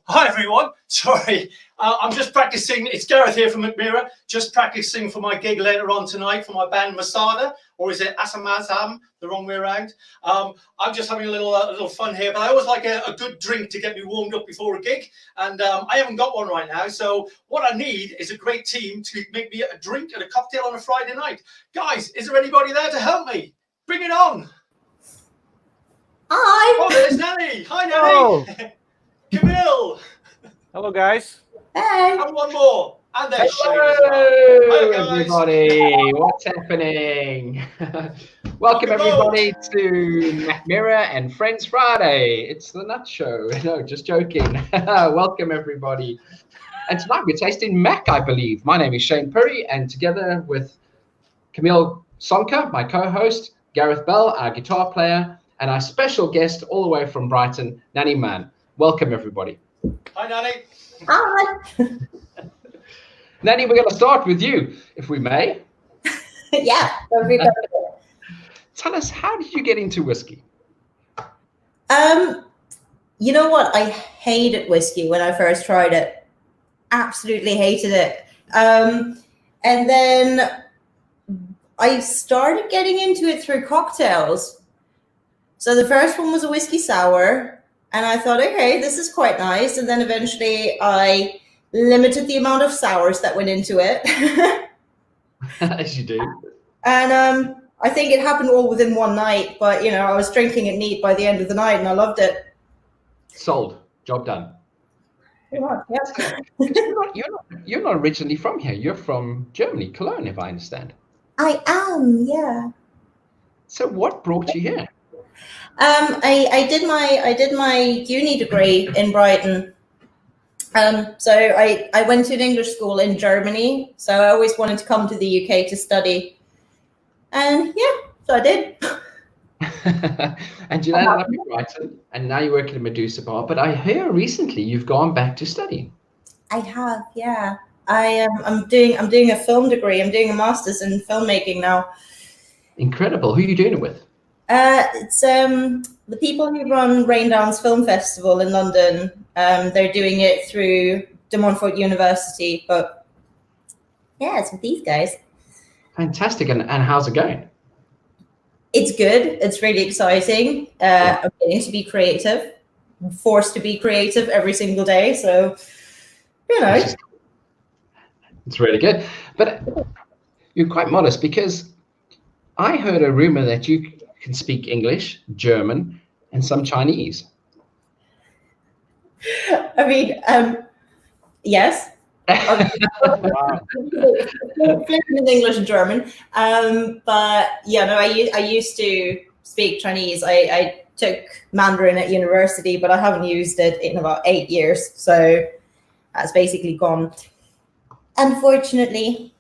Hi everyone. Sorry, I'm just practicing. It's Gareth here from Mackmyra. Just practicing for my gig later on tonight for my band Masada, or is it Asamazam? The wrong way around. I'm just having a little fun here, but I always like a good drink to get me warmed up before a gig, and I haven't got one right now. So what I need is a great team to make me a drink and a cocktail on a Friday night. Guys, is there anybody there to help me? Bring it on. Hi. Oh, there's Nanny. Hi, Nanny. Oh. Camille. Hello, guys. Hey. And one more. And there's Shane as well. Hello, Hi, guys. everybody. What's happening? Welcome, everybody, to Mackmyra and Friends Friday. It's the Nut Show. No, just joking. Welcome, everybody. And tonight we're tasting Mack, I believe. My name is Shane Purry, and together with Camille Sonka, my co-host, Gareth Bell, our guitar player, and our special guest all the way from Brighton, Nanny Man. Welcome, everybody. Hi, Nanny. Hi. Nanny, we're going to start with you, if we may. Yeah. Tell us, how did you get into whiskey? You know what? I hated whiskey when I first tried it. Absolutely hated it. And then I started getting into it through cocktails. So the first one was a whiskey sour. And I thought, okay, this is quite nice. And then eventually I limited the amount of sours that went into it. As you do. And I think it happened all within one night. But, you know, I was drinking it neat by the end of the night and I loved it. Sold. Job done. Yeah. You're not originally from here. You're from Germany, Cologne, if I understand. I am, yeah. So what brought you here? I did my uni degree in Brighton. So I went to an English school in Germany. So I always wanted to come to the UK to study. And yeah, so I did. And you landed up in Brighton, and now you work at a Medusa bar. But I hear recently you've gone back to study. I have, yeah. I'm doing a film degree. I'm doing a master's in filmmaking now. Incredible. Who are you doing it with? It's the people who run Rain Dance Film Festival in London. They're doing it through De Montfort University, but yeah, it's with these guys. Fantastic. And how's it going? It's good. It's really exciting. I'm getting to be creative. I'm forced to be creative every single day. So, you know. It's really good. But you're quite modest, because I heard a rumor that you can speak English, German, and some Chinese. I mean, yes. Wow. Fluent in English and German. But yeah, no, I used to speak Chinese. I took Mandarin at university, but I haven't used it in about 8 years. So that's basically gone, unfortunately.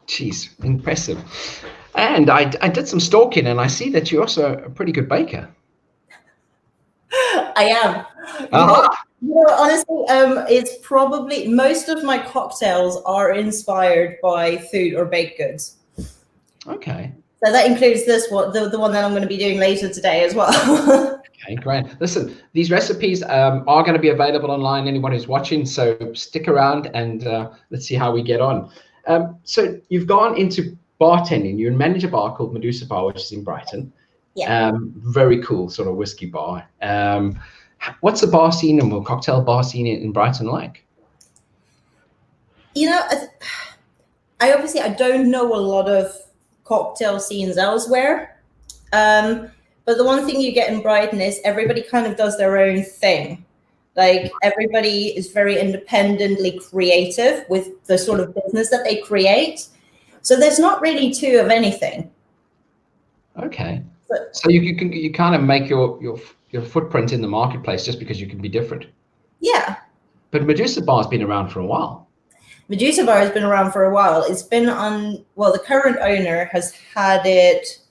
Jeez, impressive. And I did some stalking, and I see that you're also a pretty good baker. I am. You know, honestly, it's probably most of my cocktails are inspired by food or baked goods. Okay. So that includes this one, the one that I'm going to be doing later today as well. Okay, great. Listen, these recipes are going to be available online, anyone who's watching, so stick around and let's see how we get on. So you've gone into bartending. You manage a bar called Medusa Bar, which is in Brighton. Yeah. Very cool sort of whiskey bar. What's the bar scene and cocktail bar scene in Brighton like? You know, I don't know a lot of cocktail scenes elsewhere. But the one thing you get in Brighton is everybody kind of does their own thing. Like everybody is very independently creative with the sort of business that they create. So there's not really two of anything. Okay. So you kind of make your footprint in the marketplace just because you can be different. Yeah. But Medusa Bar's been around for a while. Medusa Bar has been around for a while. It's been on, well, the current owner has had it,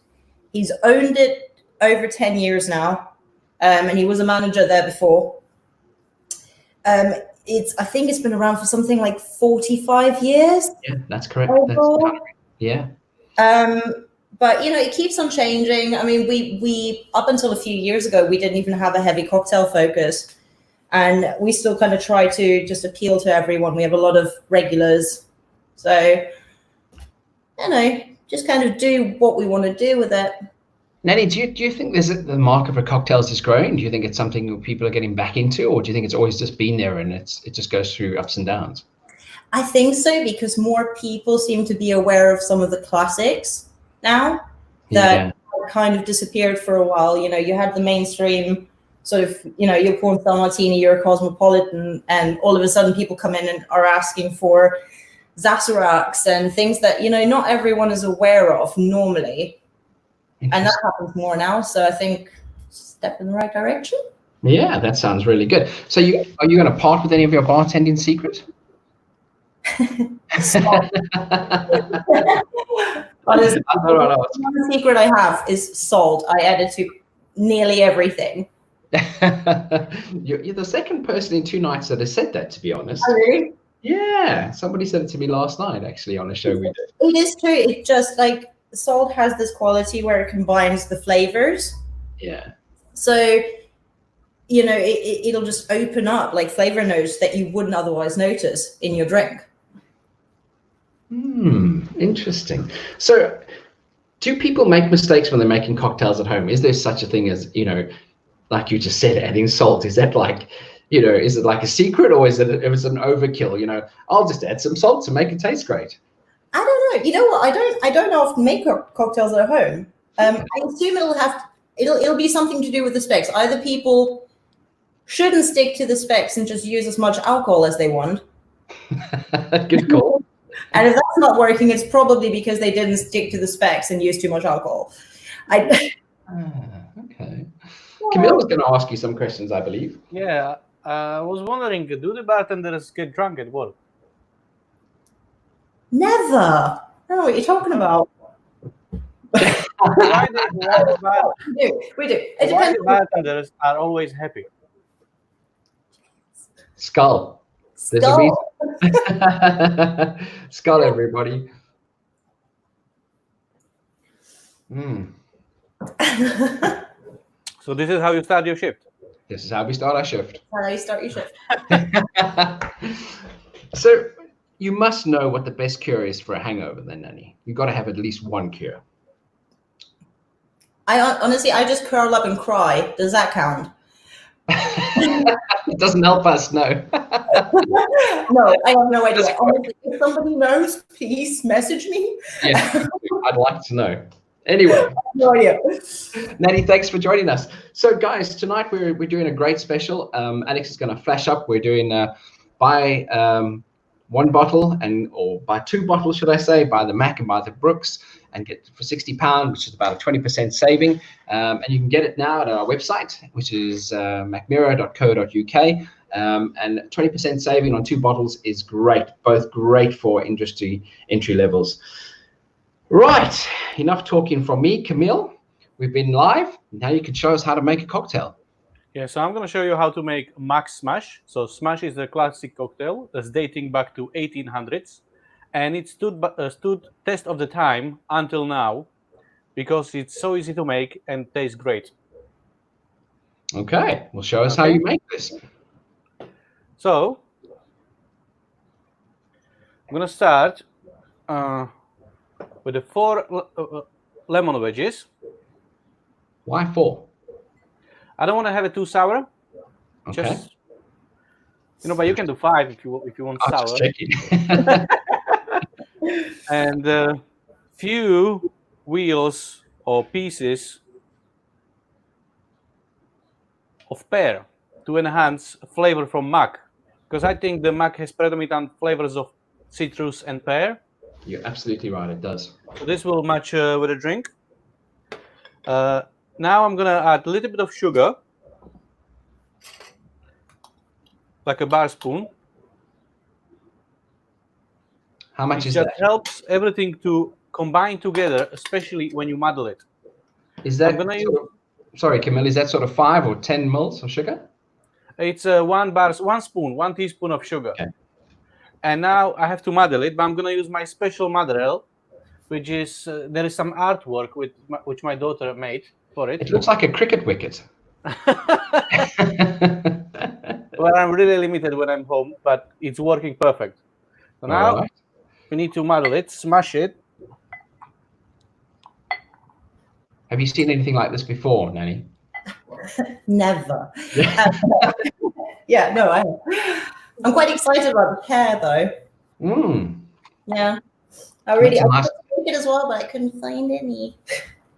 he's owned it over 10 years now. And he was a manager there before. I think it's been around for something like 45 years. Yeah, that's correct. Overall. Yeah. But it keeps on changing. I mean, we up until a few years ago, we didn't even have a heavy cocktail focus, and we still kind of try to just appeal to everyone. We have a lot of regulars, so just kind of do what we want to do with it. Nanny, do you think the market for cocktails is growing? Do you think it's something that people are getting back into, or do you think it's always just been there and it just goes through ups and downs? I think so, because more people seem to be aware of some of the classics now that kind of disappeared for a while. You had the mainstream sort of, your Pornstar Martini, your Cosmopolitan, and all of a sudden people come in and are asking for Sazeracs and things that, not everyone is aware of normally. And that happens more now. So I think step in the right direction. Yeah, that sounds really good. So are you going to part with any of your bartending secrets? Honestly, one secret I have is salt. I add it to nearly everything. You're the second person in 2 nights that has said that, to be honest. Oh, really? Yeah, somebody said it to me last night, actually, on a show we did. It is true. It just salt has this quality where it combines the flavors. Yeah. So, it'll just open up flavor notes that you wouldn't otherwise notice in your drink. Interesting. So do people make mistakes when they're making cocktails at home? Is there such a thing as, like you just said, adding salt? Is that is it like a secret, or is it an overkill? I'll just add some salt to make it taste great. I don't know. You know what? I don't often make cocktails at home. I assume it'll be something to do with the specs. Either people shouldn't stick to the specs and just use as much alcohol as they want. Good call. And if that's not working, it's probably because they didn't stick to the specs and use too much alcohol. Okay. Camille was going to ask you some questions, I believe. Yeah, I was wondering, do the bartenders get drunk at work? Never. I don't know what you're talking about. We do. It Why depends. the bartenders are always happy? Skull. There's a reason. Skull, everybody. So this is how you start your shift? This is how we start our shift. How you start your shift. So you must know what the best cure is for a hangover then, Nanny. You've got to have at least one cure. I just curl up and cry. Does that count? It doesn't help us, no. No, I have no idea. Honestly, if somebody knows, please message me. Yeah, I'd like to know. Anyway, no idea. Nanny, thanks for joining us. So, guys, tonight we're doing a great special. Alex is going to flash up. We're doing buy 1 bottle or buy 2 bottles, should I say, buy the Mack and buy the Brooks, and get for £60, which is about a 20% saving. And you can get it now at our website, which is mackmyra.co.uk. And 20% saving on 2 bottles is great, both great for industry entry levels. Right, enough talking from me, Camille. We've been live. Now you can show us how to make a cocktail. Yeah, so I'm going to show you how to make Mack Smash. So Smash is a classic cocktail that's dating back to 1800s. And it stood test of the time until now because it's so easy to make and tastes great. Okay, well, show us how you make this. So I'm going to start with the 4 lemon wedges. Why 4? I don't want to have it too sour. Okay. Just, but you can do 5 if you want sour. Just checking. And a few wheels or pieces of pear to enhance flavor from Mack, because I think the Mack has predominant flavors of citrus and pear. You're absolutely right, it does. So this will match with a drink. Now I'm gonna add a little bit of sugar, like a bar spoon. How much is that? that? It helps everything to combine together, especially when you muddle it. Is that sorry, Camille, is that sort of 5 or 10 mils of sugar? It's 1 teaspoon of sugar. Okay. And now I have to muddle it, but I'm gonna use my special muddle, which is there is some artwork which my daughter made for it. It looks like a cricket wicket. Well, I'm really limited when I'm home, but it's working perfect. So now Alright. we need to muddle it, smash it. Have you seen anything like this before, Nanny? Never. Yeah, no, I'm quite excited about the pear though. Yeah, I That's a nice- tried it as well, but I couldn't find any.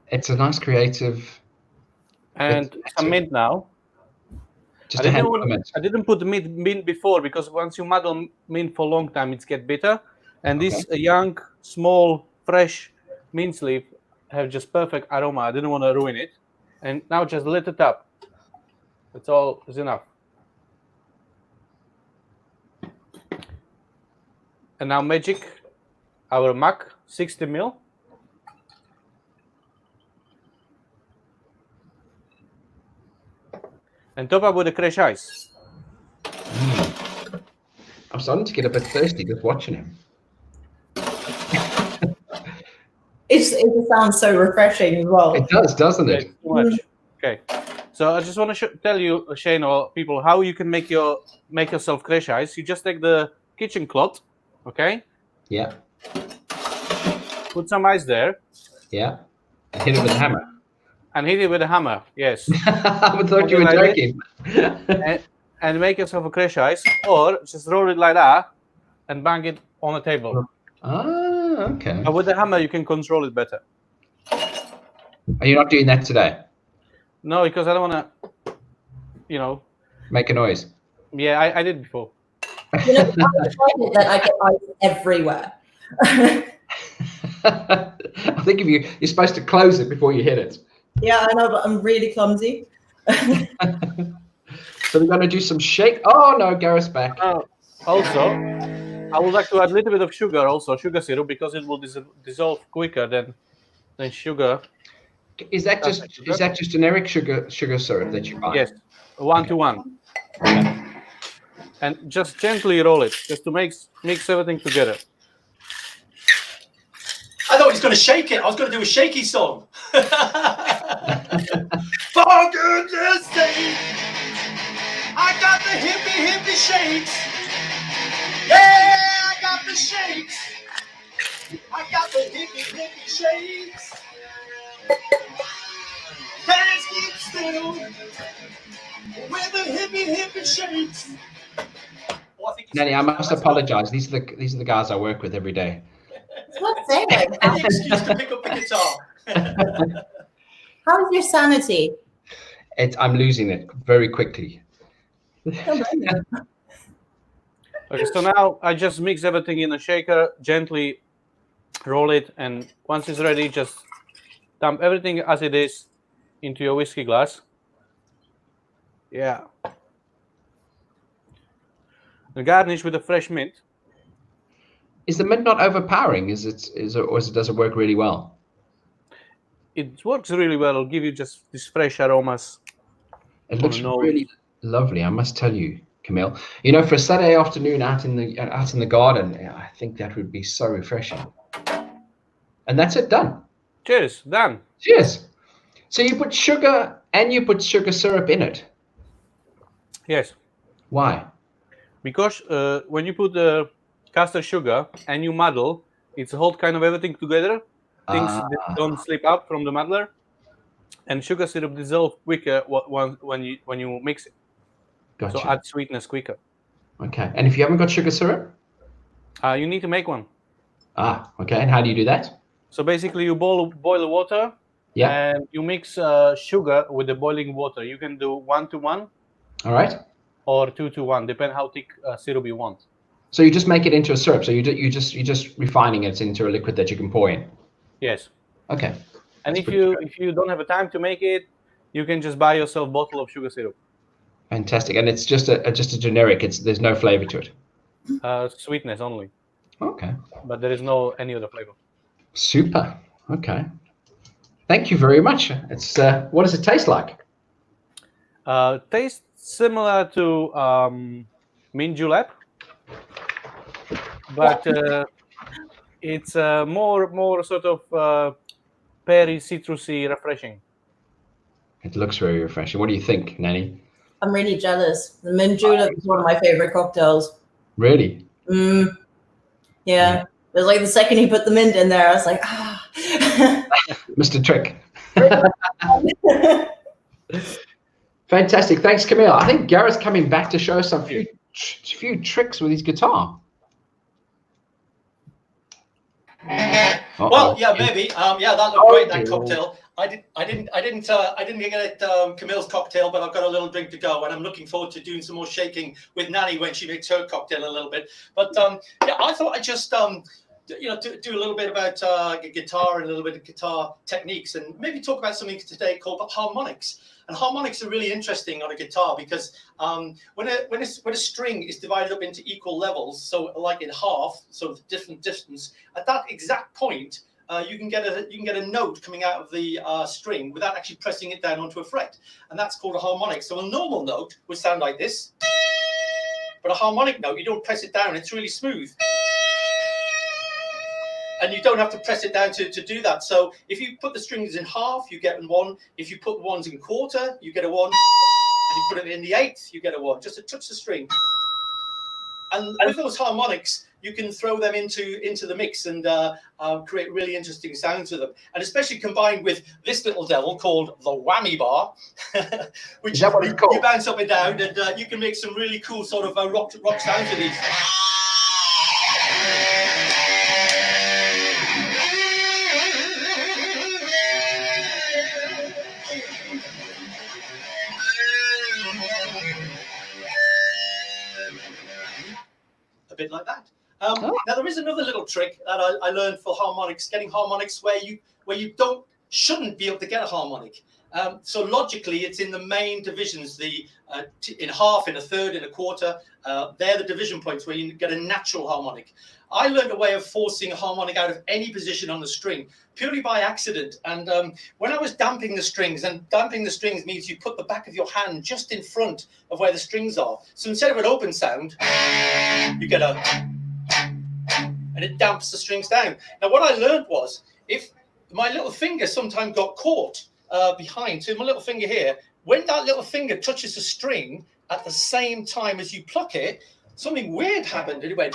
It's a nice creative. And some mint now. Just a handful of mint. I didn't put mint before because once you muddle mint for a long time, it gets bitter. And this young, small, fresh mint leaf have just perfect aroma. I didn't want to ruin it. And now just let it up. That's all is enough. And now magic, our Mack 60 ml. And top up with the crash ice. I'm starting to get a bit thirsty just watching him. It sounds so refreshing as well. It does, doesn't it? Too much. Okay. So I just want to tell you, Shane, or people, how you can make yourself crash ice. You just take the kitchen cloth, okay? Yeah. Put some ice there. Yeah. Hit it with a hammer. And hit it with a hammer. Yes. I thought you were joking. and make yourself a crash ice, or just roll it like that and bang it on the table. Ah, okay. But with the hammer, you can control it better. Are you not doing that today? No, because I don't want to, Make a noise. Yeah, I did before. You know, I find it that I get ice everywhere. I think if you're supposed to close it before you hit it. Yeah, I know, but I'm really clumsy. So we're going to do some shake. Oh no, Gareth's back. Also, I would like to add a little bit of sugar, also sugar syrup, because it will dissolve quicker than sugar. Is that just generic sugar syrup that you buy? Yes, 1-to-1. And just gently roll it, just to mix everything together. I thought he was going to shake it. I was going to do a shaky song. For goodness sake, I got the hippie shakes. Yeah, I got the shakes. I got the hippie shakes. Can't keep still with the hippie shakes. Oh, Nanny, I must apologize. These are the guys I work with every day. What's that? Any excuse to pick up the guitar. How's your sanity? I'm losing it very quickly. Okay, so now I just mix everything in a shaker, gently roll it, and once it's ready, just dump everything as it is into your whiskey glass. Yeah. And garnish with a fresh mint. Is the mint not overpowering? Does it work really well? It works really well. It'll give you just these fresh aromas. It looks really lovely, I must tell you, Camille. For a Saturday afternoon out in the garden, I think that would be so refreshing. And that's it, done. Cheers, done. Cheers. So you put sugar and you put sugar syrup in it. Yes. Why? Because when you put the caster sugar and you muddle, it's hold kind of everything together. Things don't slip up from the muddler, and sugar syrup dissolve quicker when you mix it. Gotcha. So add sweetness quicker. Okay. And if you haven't got sugar syrup? You need to make one. Okay. And how do you do that? So basically, you boil the water, and you mix sugar with the boiling water. You can do 1-to-1. All right. Or 2-to-1, depending how thick syrup you want. So you just make it into a syrup. So you're just refining it into a liquid that you can pour in. Yes. Okay. And if you don't have a time to make it, you can just buy yourself a bottle of sugar syrup. Fantastic. And it's just a generic. There's no flavor to it. Sweetness only. Okay. But there is no any other flavor. Super. Okay. Thank you very much. It's what does it taste like? Tastes similar to mint julep, but It's more sort of peary, citrusy, refreshing. It looks very refreshing. What do you think, Nanny? I'm really jealous. The mint julep is one of my favorite cocktails. Really? Yeah. It was like the second he put the mint in there, I was like, ah. Mr. Trick. Fantastic. Thanks, Camille. I think Gareth's coming back to show us some few tricks with his guitar. Well, yeah, maybe. Yeah, that looked great. That cocktail. I didn't get Camille's cocktail, but I've got a little drink to go, and I'm looking forward to doing some more shaking with Nanny when she makes her cocktail a little bit. But yeah, I thought I'd just do a little bit about guitar and a little bit of guitar techniques, and maybe talk about something today called harmonics. And harmonics are really interesting on a guitar because when a string is divided up into equal levels, so like in half, so different distance, at that exact point, you can get a note coming out of the string without actually pressing it down onto a fret, and that's called a harmonic. So a normal note would sound like this, but a harmonic note, you don't press it down; it's really smooth. And you don't have to press it down to do that. So if you put the strings in half, you get one. If you put the ones in quarter, you get a one. And you put it in the eighth, you get a one. Just to touch the string. And with those harmonics, you can throw them into the mix and create really interesting sounds with them. And especially combined with this little devil called the whammy bar, which you bounce up and down, and you can make some really cool sort of rock sounds with these. A bit like that. Now there is another little trick that I learned for harmonics, getting harmonics where you shouldn't be able to get a harmonic. So logically, it's in the main divisions, in half, in a third, in a quarter. They're the division points where you get a natural harmonic. I learned a way of forcing a harmonic out of any position on the string purely by accident. And when I was damping the strings, and damping the strings means you put the back of your hand just in front of where the strings are. So instead of an open sound, you get a, and it damps the strings down. Now what I learned was, if my little finger sometimes got caught behind, so my little finger here, when that little finger touches the string at the same time as you pluck it, something weird happened, and it went.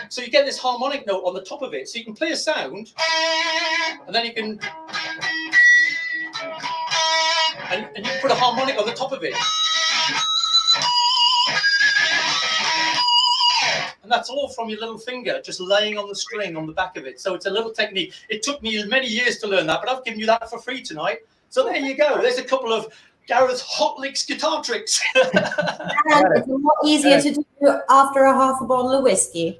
So you get this harmonic note on the top of it, so you can play a sound, and then you can, and you put a harmonic on the top of it. And that's all from your little finger, just laying on the string on the back of it. So it's a little technique. It took me many years to learn that, but I've given you that for free tonight. So there you go. There's a couple of Gareth's hot licks guitar tricks. And it's a lot easier to do after a half a bottle of whiskey.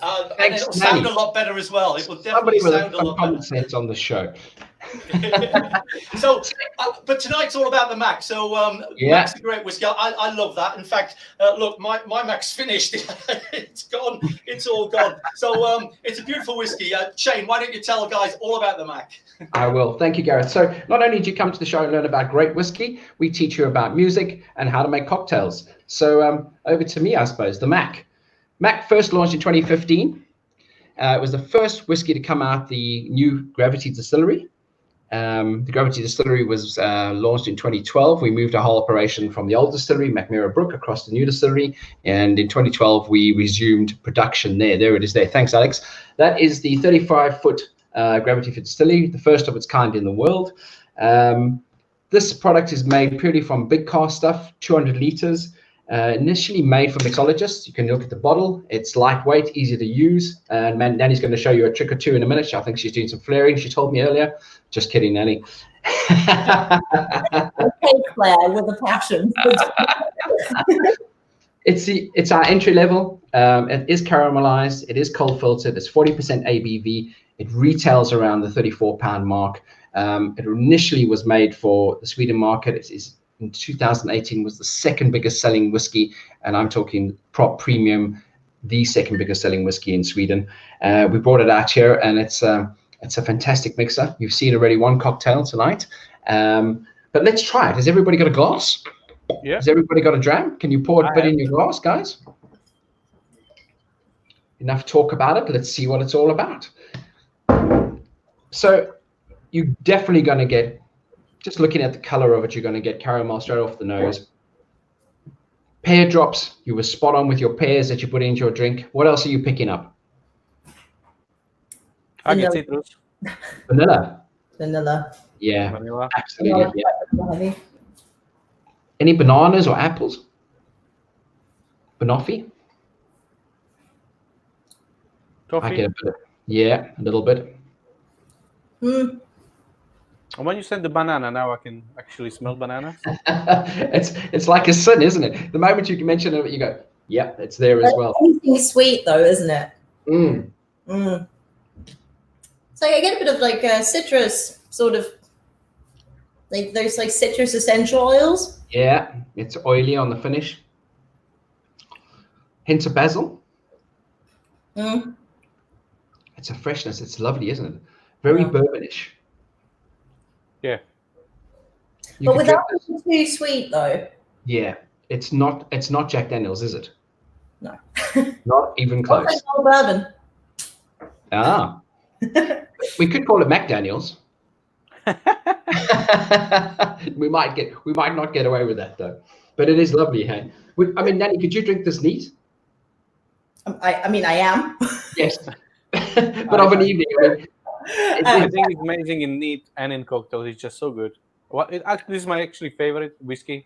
And it'll sound a lot better as well. It will definitely sound a lot better. Sense on the show. So, but tonight's all about the Mack. So, Mack's a great whiskey. I love that. In fact, look, my Mack's finished. It's gone. It's all gone. So, it's a beautiful whiskey. Shane, why don't you tell the guys all about the Mack? I will. Thank you, Gareth. So, not only did you come to the show and learn about great whiskey, we teach you about music and how to make cocktails. So, over to me, I suppose, the Mack. Mack first launched in 2015. It was the first whiskey to come out the new Gravity Distillery. The Gravity Distillery was launched in 2012. We moved our whole operation from the old distillery, Mackmyra Brook, across the new distillery. And in 2012, we resumed production there. There it is there. Thanks, Alex. That is the 35-foot Gravity Distillery, the first of its kind in the world. This product is made purely from big cask stuff, 200 liters. Initially made for mixologists. You can look at the bottle. It's lightweight, easy to use. And Nanny's going to show you a trick or two in a minute. I think she's doing some flaring, she told me earlier. Just kidding, Nanny. Okay, Claire, with a passion. It's our entry level. It is caramelized. It is cold filtered. It's 40% ABV. It retails around the £34 mark. It initially was made for the Sweden market. It is in 2018 was the second biggest selling whiskey, and I'm talking prop premium, the second biggest selling whiskey in Sweden. We brought it out here, and it's a fantastic mixer. You've seen already one cocktail tonight, but let's try it. Has everybody got a glass? Yeah. Has everybody got a dram? Can you pour a bit in your glass, guys? Enough talk about it. Let's see what it's all about. So you're definitely going to get, just looking at the color of it, you're going to get caramel straight off the nose. Pear drops. You were spot on with your pears that you put into your drink. What else are you picking up? I get citrus. Vanilla. Vanilla. Yeah, Vanilla. absolutely. Yeah. Any bananas or apples? Banoffee? Toffee. I get a bit. Yeah, a little bit. Mm. And when you said the banana, now I can actually smell bananas. It's like a sin, isn't it? The moment you can mention it, you go, yeah, it's there as well. Anything sweet though, isn't it? Mm. Mm. So I get a bit of like citrus, sort of like those like citrus essential oils. Yeah, it's oily on the finish. Hints of basil. Mm. It's a freshness. It's lovely, isn't it? Very bourbonish. Yeah. But without being too sweet though. Yeah, it's not Jack Daniels, is it? No. Not even close. Like old bourbon. Ah. We could call it Mack Daniels. we might not get away with that though. But it is lovely, hey. I mean, Nanny, could you drink this neat? I mean, I am. Yes. But of an evening, I think it's amazing in neat and in cocktails. It's just so good. This is my actually favorite whiskey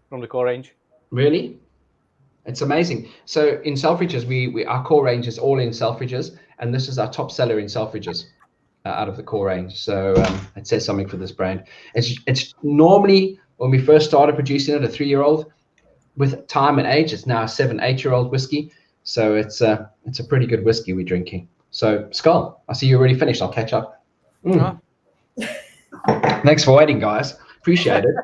from the core range. Really? It's amazing. So in Selfridges, our core range is all in Selfridges, and this is our top seller in Selfridges out of the core range. So it says something for this brand. It's normally, when we first started producing it, a 3-year-old. With time and age, it's now a 7-8-year-old whiskey. So it's a pretty good whiskey we're drinking. So Skull, I see you're already finished. I'll catch up. Mm. Thanks for waiting, guys. Appreciate it.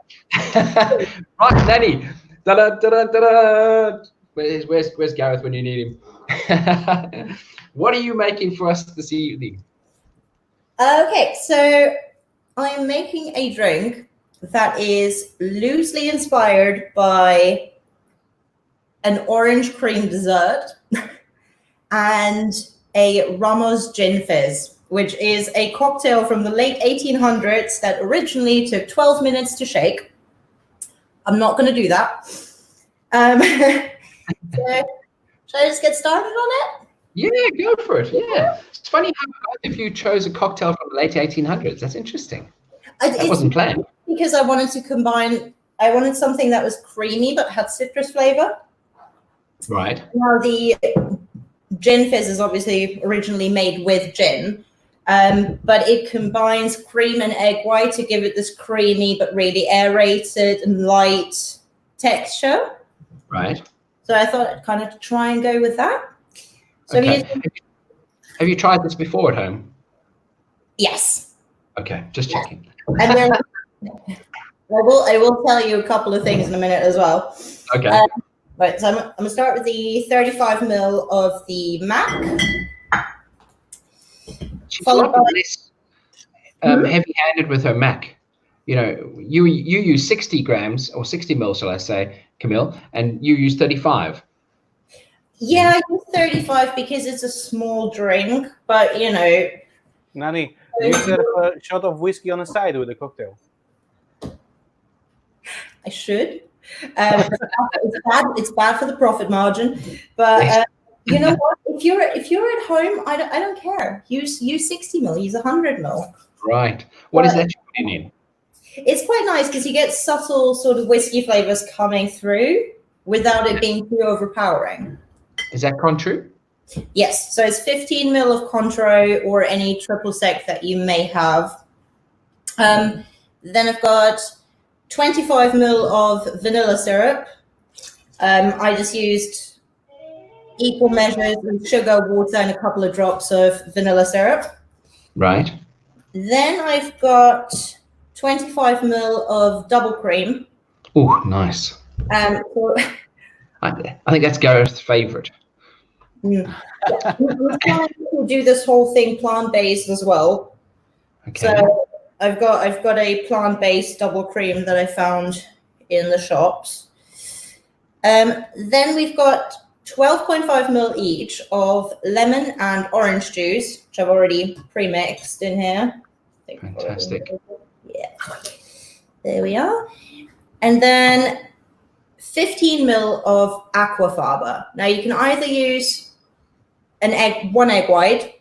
Right, Nanny. Da-da-da-da-da-da. Where's Gareth when you need him? What are you making for us this evening? Okay, so I'm making a drink that is loosely inspired by an orange cream dessert and a Ramos gin fizz, which is a cocktail from the late 1800s that originally took 12 minutes to shake. I'm not going to do that. So, should I just get started on it? Yeah, go for it. Yeah. It's funny how if you chose a cocktail from the late 1800s. That's interesting. That wasn't planned. Because I wanted to combine, I wanted something that was creamy but had citrus flavor. Right. Now, the gin fizz is obviously originally made with gin, but it combines cream and egg white to give it this creamy but really aerated and light texture. Right. So I thought I'd kind of try and go with that. So okay. Have you tried this before at home? Yes. Okay, just checking. And then I will tell you a couple of things in a minute as well. Okay. Right, so I'm going to start with the 35 ml of the Mack. She's a lot less heavy-handed with her Mack. You know, you use 60 grams or 60 mils, shall I say, Camille, and you use 35. Yeah, I use 35 because it's a small drink, but you know. Nanny, do you serve a shot of whiskey on the side with a cocktail? I should. It's bad for the profit margin, but you know what? If you're at home, I don't care. Use 60 ml. Use 100 ml. Right. What is that you're putting in? It's quite nice because you get subtle sort of whiskey flavors coming through without it being too overpowering. Is that Contru? Yes. So it's 15 ml of Contro or any triple sec that you may have. Then I've got 25 ml of vanilla syrup. I just used equal measures of sugar, water, and a couple of drops of vanilla syrup. Right. Then I've got 25 ml of double cream. Oh, nice. I think that's Gareth's favorite. We're trying to do this whole thing plant-based as well. Okay. So I've got a plant-based double cream that I found in the shops. Then we've got 12.5 ml each of lemon and orange juice, which I've already pre-mixed in here. Fantastic. Yeah, there we are. And then 15 ml of aquafaba. Now you can either use one egg white,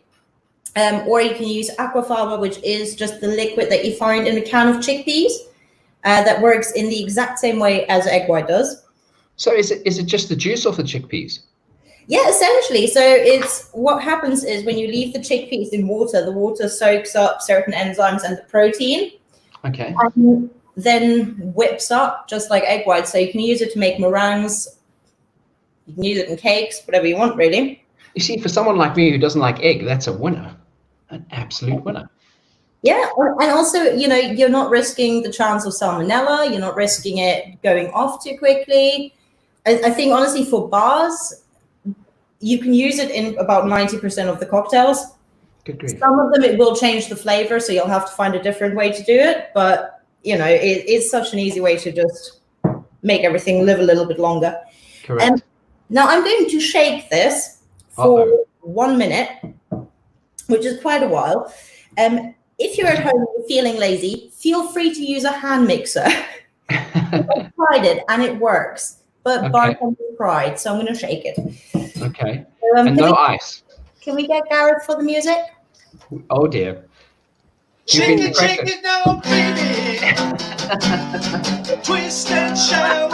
or you can use aquafaba, which is just the liquid that you find in a can of chickpeas that works in the exact same way as egg white does. So is it just the juice of the chickpeas? Yeah, essentially. So it's what happens is when you leave the chickpeas in water, the water soaks up certain enzymes and the protein. Okay. And then whips up just like egg white. So you can use it to make meringues. You can use it in cakes, whatever you want, really. You see, for someone like me who doesn't like egg, that's a winner, an absolute winner. Yeah, and also, you're not risking the chance of salmonella. You're not risking it going off too quickly. I think, honestly, for bars, you can use it in about 90% of the cocktails. Good grief. Some of them, it will change the flavor, so you'll have to find a different way to do it. But, it's such an easy way to just make everything live a little bit longer. Correct. Now, I'm going to shake this for 1 minute, which is quite a while. If you're at home and feeling lazy, feel free to use a hand mixer. I tried it and it works, but bar comes with pride, so I'm going to shake it. Okay. So, and no ice. Can we get Gareth for the music? Oh dear. Shake it now, baby. Twist and shout.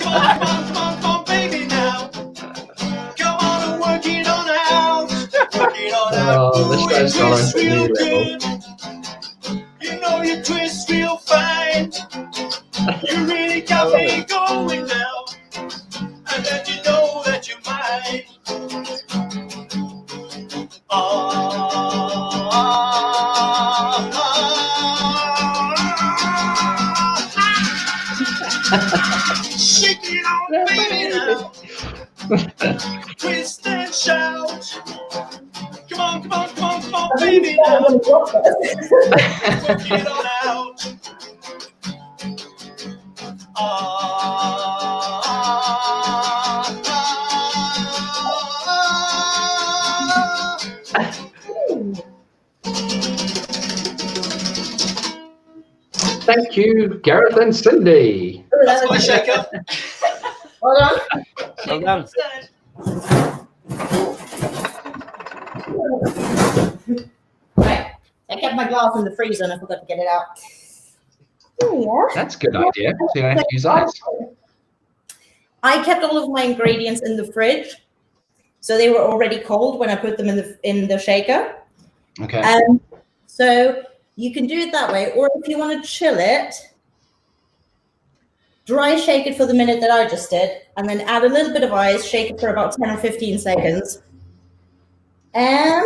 Come on, baby now. Come on and work it on out. Work it on out. Oh, this guy's gone Twist to a new real level. good. You twist real fine. You really got me going now. I let you know that you're mine. Shake it on, baby, now. Twist and shout. Come on, baby, now. Work it on out. Thank you, Gareth and Cindy. That's my shaker. Hold on. Well done. Right. I kept my glass in the freezer and I forgot to get it out. Oh, yeah. That's a good idea. So you don't have to use ice. I kept all of my ingredients in the fridge, so they were already cold when I put them in the shaker. Okay. So you can do it that way, or if you want to chill it, dry shake it for the minute that I just did, and then add a little bit of ice, shake it for about 10 or 15 seconds. And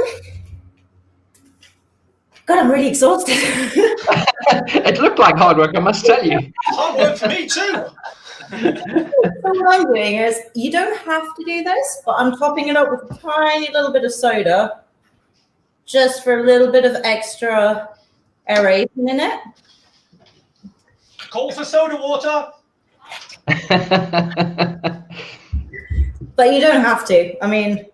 God, I'm really exhausted. It looked like hard work, I must tell you. Hard work for me too. So what I'm doing is, you don't have to do this, but I'm topping it up with a tiny little bit of soda, just for a little bit of extra aeration in it. Call for soda water. But you don't have to. I mean,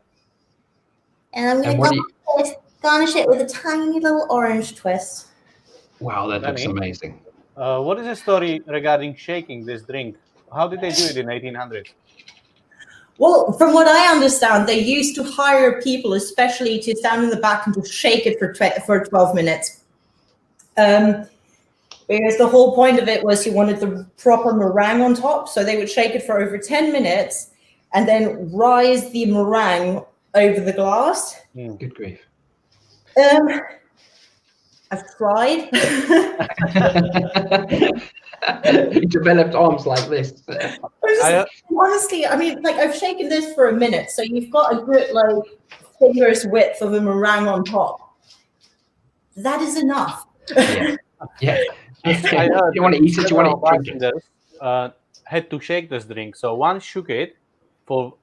and I'm And going to garnish it with a tiny little orange twist. Wow, that looks Danny? amazing. What is the story regarding shaking this drink? How did they do it in 1800s? Well, from what I understand, they used to hire people, especially to stand in the back and to shake it for 12 minutes. Because the whole point of it was you wanted the proper meringue on top. So they would shake it for over 10 minutes and then rise the meringue over the glass. Good grief. I've tried. You developed arms like this. Honestly, I mean, like, I've shaken this for a minute, so you've got a good, like, finger's width of a meringue on top. That is enough. Yeah. I heard You want to eat it, you want to drink it. bartenders had to shake this drink. So one shook it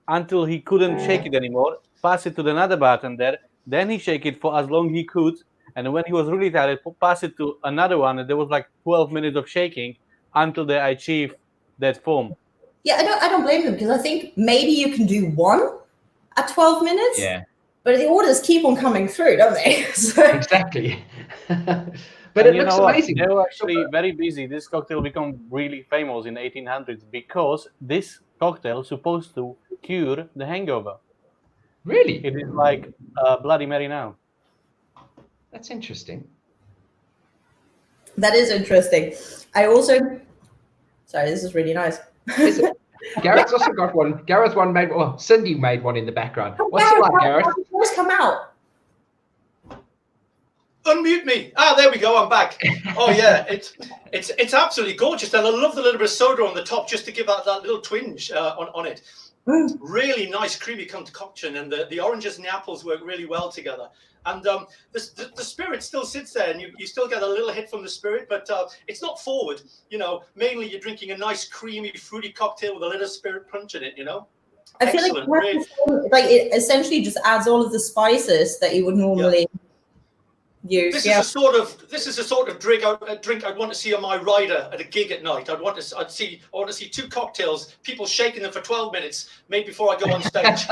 until he couldn't shake it anymore, pass it to another bartender, then he shake it for as long he could, and when he was really tired, pass it to another one, and there was like 12 minutes of shaking until they achieve that foam. Yeah, I don't blame them, because I think maybe you can do one at 12 minutes. Yeah, But the orders keep on coming through, don't they? So, exactly. But And it looks what? amazing. They were actually very busy. This cocktail became really famous in 1800s because this cocktail supposed to cure the hangover. Really? It is like Bloody Mary now. That's interesting. that is interesting. I also, sorry, this is really nice. Is it? Gareth's also got one. Gareth one made. Well, Cindy made one in the background. What's it like, Gareth? Just come out. Unmute me. There we go. I'm back. Oh yeah, it's absolutely gorgeous, and I love the little bit of soda on the top just to give that little twinge on it. Mm. Really nice creamy concoction, and the oranges and the apples work really well together. And the spirit still sits there, and you still get a little hit from the spirit, but it's not forward. Mainly you're drinking a nice creamy fruity cocktail with a little spirit punch in it. I feel Excellent, like it essentially just adds all of the spices that you would normally use. This is a sort of drink I'd want to see on my rider at a gig at night. I want to see two cocktails, people shaking them for 12 minutes, maybe before I go on stage.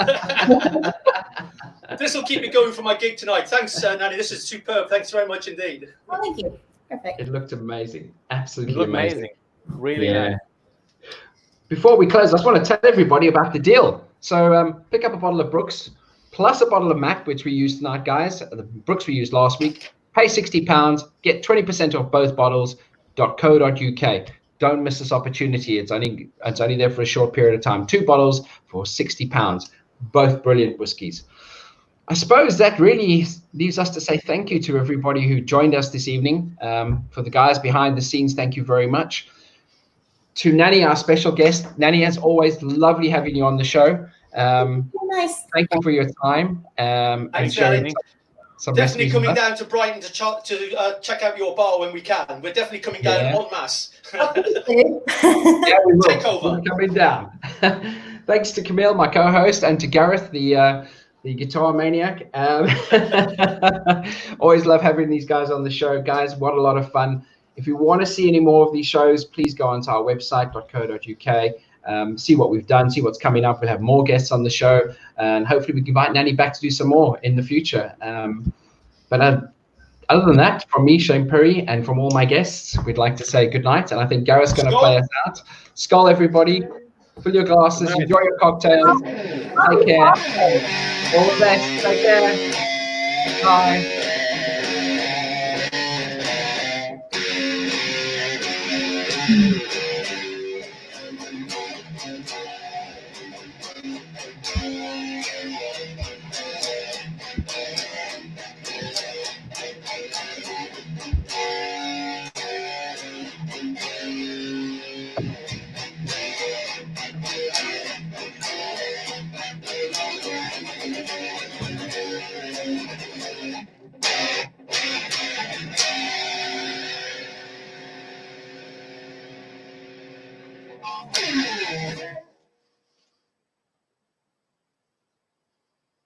This will keep me going for my gig tonight. Thanks, Nanny. This is superb. Thanks very much indeed. Oh, thank you. Perfect. It looked amazing. Absolutely It looked amazing. Really nice. Before we close, I just want to tell everybody about the deal. So pick up a bottle of Brooks plus a bottle of Mack, which we used tonight, guys. The Brooks we used last week. Pay £60, get 20% off both bottles. .co.uk. Don't miss this opportunity. It's only there for a short period of time. 2 bottles for £60. Both brilliant whiskies. I suppose that really leaves us to say thank you to everybody who joined us this evening. For the guys behind the scenes, thank you very much. To Nanny, our special guest. Nanny, as always, lovely having you on the show. Nice. Thank you for your time and sharing some definitely recipes coming with us. down to Brighton to check out your bar when we can. We're definitely coming down en masse. Yeah, we will. Take over. We're coming down. Thanks to Camille, my co-host, and to Gareth, the guitar maniac. Always love having these guys on the show, guys. What a lot of fun. If you want to see any more of these shows, please go onto our website, .co.uk. See what we've done, see what's coming up. We'll have more guests on the show, and hopefully we can invite Nanny back to do some more in the future. But other than that, from me, Shane Perry, and from all my guests, we'd like to say good night. And I think Gareth's going to play us out. Skull, everybody. Fill your glasses. Enjoy your cocktails. Take care. All the best. Take care. Bye.